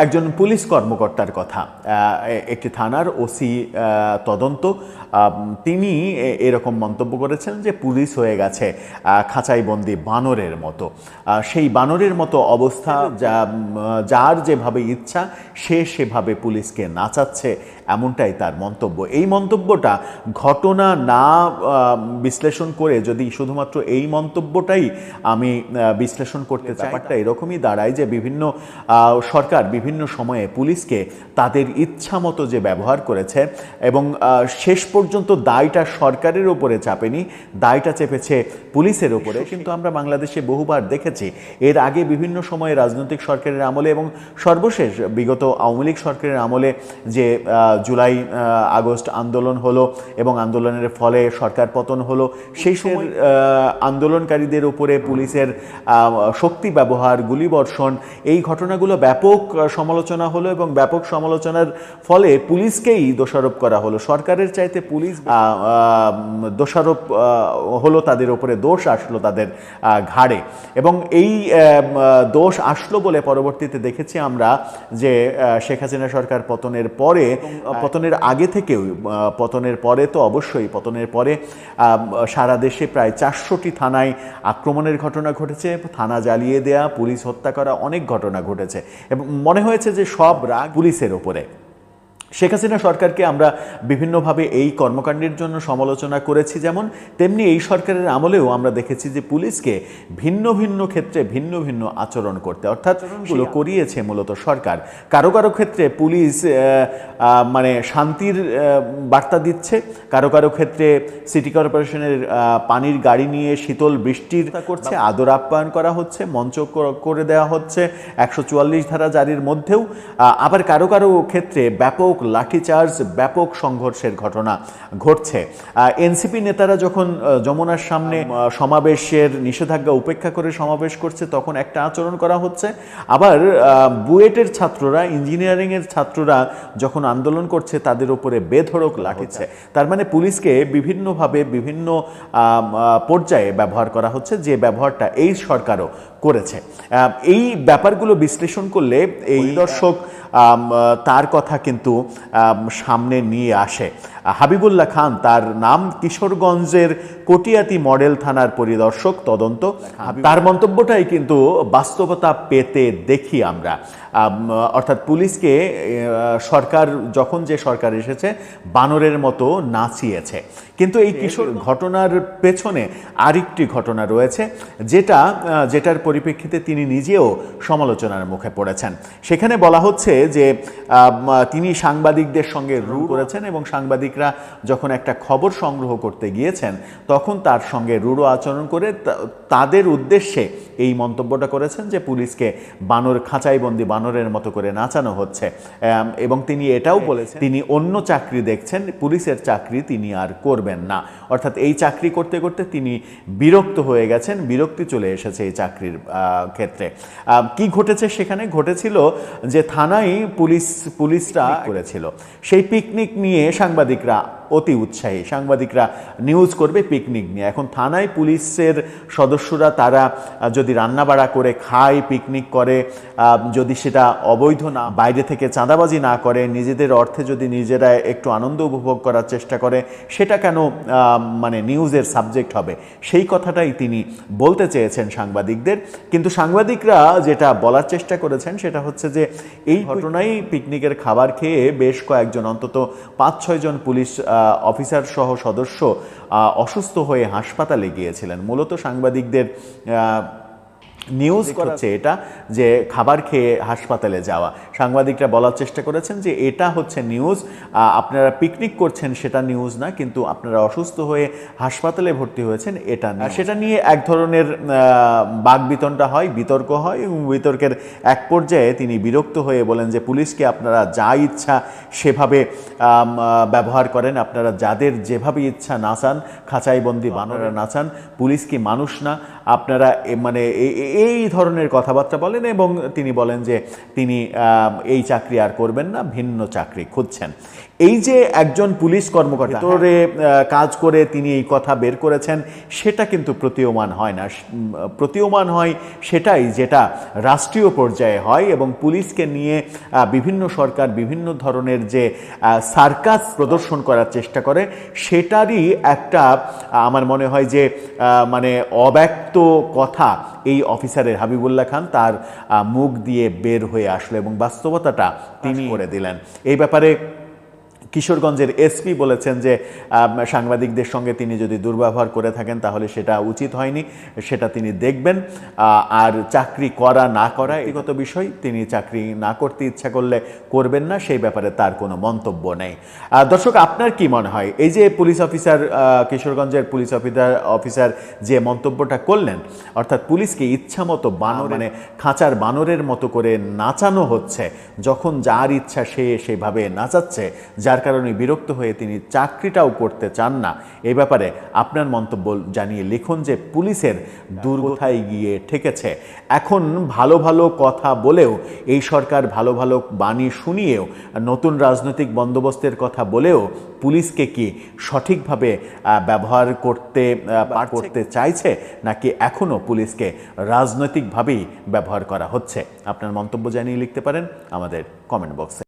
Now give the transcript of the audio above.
একজন পুলিশ কর্মকর্তার কথা, একটি থানার ওসি তদন্ত, তিনি এরকম মন্তব্য করেছেন যে পুলিশ হয়ে গেছে খাঁচাইবন্দি বানরের মতো। সেই বানরের মতো অবস্থা, যার যেভাবে ইচ্ছা সে সেভাবে পুলিশকে নাচাচ্ছে, এমনটাই তার মন্তব্য। এই মন্তব্যটা ঘটনা না বিশ্লেষণ করে যদি শুধুমাত্র এই মন্তব্যটাই আমি বিশ্লেষণ করতে চাই, ব্যাপারটা এরকমই দাঁড়ায় যে বিভিন্ন সরকার বিভিন্ন সময়ে পুলিশকে তাদের ইচ্ছা মতো যে ব্যবহার করেছে এবং শেষ পর্যন্ত দায়টা সরকারের উপরে চাপেনি, দায়টা চেপেছে পুলিশের উপরে। কিন্তু আমরা বাংলাদেশে বহুবার দেখেছি এর আগে বিভিন্ন সময়ে রাজনৈতিক সরকারের আমলে এবং সর্বশেষ বিগত আওয়ামী লীগ সরকারের আমলে যে জুলাই আগস্ট আন্দোলন হলো এবং আন্দোলনের ফলে সরকার পতন হলো, সেই সময় আন্দোলনকারীদের উপরে পুলিশের শক্তি ব্যবহার, গুলিবর্ষণ, এই ঘটনাগুলো ব্যাপক সমালোচনা হলো এবং ব্যাপক সমালোচনার ফলে পুলিশকেই দোষারোপ করা হলো। সরকারের চাইতে পুলিশ দোষারোপ হলো, তাদের উপরে দোষ আসলো তাদের ঘাড়ে এবং এই দোষ আসলো বলে পরবর্তীতে দেখেছি আমরা যে শেখ হাসিনা সরকার পতনের পরে, পতনের আগে থেকেও, পতনের পরে তো অবশ্যই, পতনের পরে সারা দেশে প্রায় 400টি থানায় আক্রমণের ঘটনা ঘটেছে, থানা জ্বালিয়ে দেয়া, পুলিশ হত্যা করা, অনেক ঘটনা ঘটেছে এবং মনে হয়েছে যে সব রাগ পুলিশের ওপরে। শেখ হাসিনা সরকারকে আমরা বিভিন্নভাবে এই কর্মকাণ্ডের জন্য সমালোচনা করেছি, যেমন তেমনি এই সরকারের আমলেও আমরা দেখেছি যে পুলিশকে ভিন্ন ভিন্ন ক্ষেত্রে ভিন্ন ভিন্ন আচরণ করতে, অর্থাৎ গুলো করিয়েছে মূলত সরকার। কারো কারো ক্ষেত্রে পুলিশ মানে শান্তির বার্তা দিচ্ছে, কারো কারো ক্ষেত্রে সিটি কর্পোরেশনের পানির গাড়ি নিয়ে শীতল বৃষ্টির করছে, আদর আপ্যায়ন করা হচ্ছে, মঞ্চ করে দেওয়া হচ্ছে 144 ধারা জারির মধ্যেও। আবার কারো কারো ক্ষেত্রে ব্যাপক লাঠিচার্জ, ব্যাপক সংঘর্ষের ঘটনা ঘটছে। এনসিপি নেতারা যখন যমুনার সামনে সমাবেশের নিষেধাজ্ঞা উপেক্ষা করে সমাবেশ করছে তখন একটা আচরণ করা হচ্ছে, আবার বুয়েটের ছাত্ররা, ইঞ্জিনিয়ারিংয়ের ছাত্ররা যখন আন্দোলন করছে তাদের উপরে বেধড়ক লাঠিছে। তার মানে পুলিশকে বিভিন্নভাবে বিভিন্ন পর্যায়ে ব্যবহার করা হচ্ছে, যে ব্যবহারটা এই সরকারও করেছে। এই ব্যাপারগুলো বিশ্লেষণ করলে এই দর্শক তার কথা কিন্তু সামনে নিয়ে আসে। হাবিবুল্লাহ খান তার নাম, কিশোরগঞ্জের কটিয়াতি মডেল থানার পরিদর্শক তদন্ত। তার মন্তব্যটাই কিন্তু বাস্তবতা পেতে দেখি আমরা, অর্থাৎ পুলিশকে সরকার, যখন যে সরকার এসেছে বানরের মতো নাচিয়েছে। কিন্তু এই কিশোর ঘটনার পেছনে আরেকটি ঘটনা রয়েছে, যেটার পরিপ্রেক্ষিতে তিনি নিজেও সমালোচনার মুখে পড়েছেন। সেখানে বলা হচ্ছে যে তিনি সাংবাদিকদের সঙ্গে রুড করেছেন এবং সাংবাদিকরা যখন একটা খবর সংগ্রহ করতে গিয়েছেন তখন তার সঙ্গে রূঢ় আচরণ করে তাদের উদ্দেশ্যে এই মন্তব্যটা করেছেন যে পুলিশকে খাঁচাইবন্দি বানরের মতো করে নাচানো হচ্ছে। এবং তিনি এটাও বলেছেন তিনি অন্য চাকরি দেখছেন, পুলিশের চাকরি তিনি আর করবেন না। অর্থাৎ এই চাকরি করতে করতে তিনি বিরক্ত হয়ে গেছেন, বিরক্তি চলে এসেছে এই চাকরির ক্ষেত্রে। কি ঘটেছে সেখানে? ঘটেছিল যে থানায় পুলিশরা করেছিল, সেই পিকনিক নিয়ে সাংবাদিকরা অতি উৎসাহী, সাংবাদিকরা নিউজ করবে পিকনিক নিয়ে। এখন থানায় পুলিশের সদস্যরা তারা যদি রান্নাবাড়া করে খায়, পিকনিক করে, যদি সেটা অবৈধ না, বাইরে থেকে চাঁদাবাজি না করে, নিজেদের অর্থে যদি নিজেরা একটু আনন্দ উপভোগ করার চেষ্টা করে, সেটা কেন মানে নিউজের সাবজেক্ট হবে? সেই কথাটাই তিনি বলতে চেয়েছেন সাংবাদিকদের। কিন্তু সাংবাদিকরা যেটা বলার চেষ্টা করেছেন সেটা হচ্ছে যে এই ঘটনায় পিকনিকের খাবার খেয়ে বেশ কয়েকজন, অন্তত 5-6 জন পুলিশ অফিসার সহ সদস্য অসুস্থ হয়ে হাসপাতালে গিয়েছিলেন। মূলত সাংবাদিকদের নিউজ করছে এটা যে খাবার খেয়ে হাসপাতালে যাওয়া। সাংবাদিকরা বলার চেষ্টা করেছেন যে এটা হচ্ছে নিউজ, আপনারা পিকনিক করছেন সেটা নিউজ না, কিন্তু আপনারা অসুস্থ হয়ে হাসপাতালে ভর্তি হয়েছেন এটা না। সেটা নিয়ে এক ধরনের বাকবিতণ্ডা হয়, বিতর্ক হয় এবং বিতর্কের এক পর্যায়ে তিনি বিরক্ত হয়ে বলেন যে পুলিশকে আপনারা যা ইচ্ছা সেভাবে ব্যবহার করেন, আপনারা যাদের যেভাবে ইচ্ছা নাচান, খাঁচাইবন্দি বানরা নাচান, পুলিশ কি মানুষ না? আপনারা মানে এই ধরনের কথাবার্তা বলেন এবং তিনি বলেন যে তিনি এই চাকরি আর করবেন না, ভিন্ন চাকরি খুঁজছেন। এই যে একজন পুলিশ কর্মকর্তা ভিতরে কাজ করে তিনি এই কথা বের করেছেন, সেটা কিন্তু প্রতীয়মান হয় না। প্রতীয়মান হয় সেটাই যেটা রাষ্ট্রীয় পর্যায়ে হয়, এবং পুলিশকে নিয়ে বিভিন্ন সরকার বিভিন্ন ধরনের যে সার্কাস প্রদর্শন করার চেষ্টা করে, সেটারই একটা আমার মনে হয় যে মানে অব্যক্ত কথা এই অফিসারের, হাবিবুল্লাহ খান, তার মুখ দিয়ে বের হয়ে আসলো এবং বাস্তবতাটা তিনি করে দিলেন। এই ব্যাপারে কিশোরগঞ্জের এসপি বলেছেন যে সাংবাদিকদের সঙ্গে তিনি যদি দুর্ব্যবহার করে থাকেন তাহলে সেটা উচিত হয়নি, সেটা তিনি দেখবেন। আর চাকরি করা না করা এগত বিষয়, তিনি চাকরি না করতে ইচ্ছা করলে করবেন না, সেই ব্যাপারে তার কোনো মন্তব্য নেই। দর্শক, আপনার কি মনে হয় এই যে পুলিশ অফিসার, কিশোরগঞ্জের পুলিশ অফিসার যে মন্তব্যটা করলেন, অর্থাৎ পুলিশকে ইচ্ছা মতো বানর, মানে খাঁচার বানরের মতো করে নাচানো হচ্ছে, যখন যার ইচ্ছা সে সেভাবে নাচাচ্ছে, যার কারণে বিরক্ত হয়ে তিনি চাকরিটাও করতে চান না, এই ব্যাপারে আপনার মন্তব্য জানিয়ে লিখুন যে পুলিশের দুর্গথায় গিয়ে ঠেকেছে। এখন ভালো ভালো কথা বলেও, এই সরকার ভালো ভালো বাণী শুনিয়েও, নতুন রাজনৈতিক বন্দোবস্তের কথা বলেও পুলিশকে কি সঠিকভাবে ব্যবহার করতে চাইছে, নাকি এখনও পুলিশকে রাজনৈতিকভাবেই ব্যবহার করা হচ্ছে? আপনার মন্তব্য জানিয়ে লিখতে পারেন আমাদের কমেন্ট বক্সে।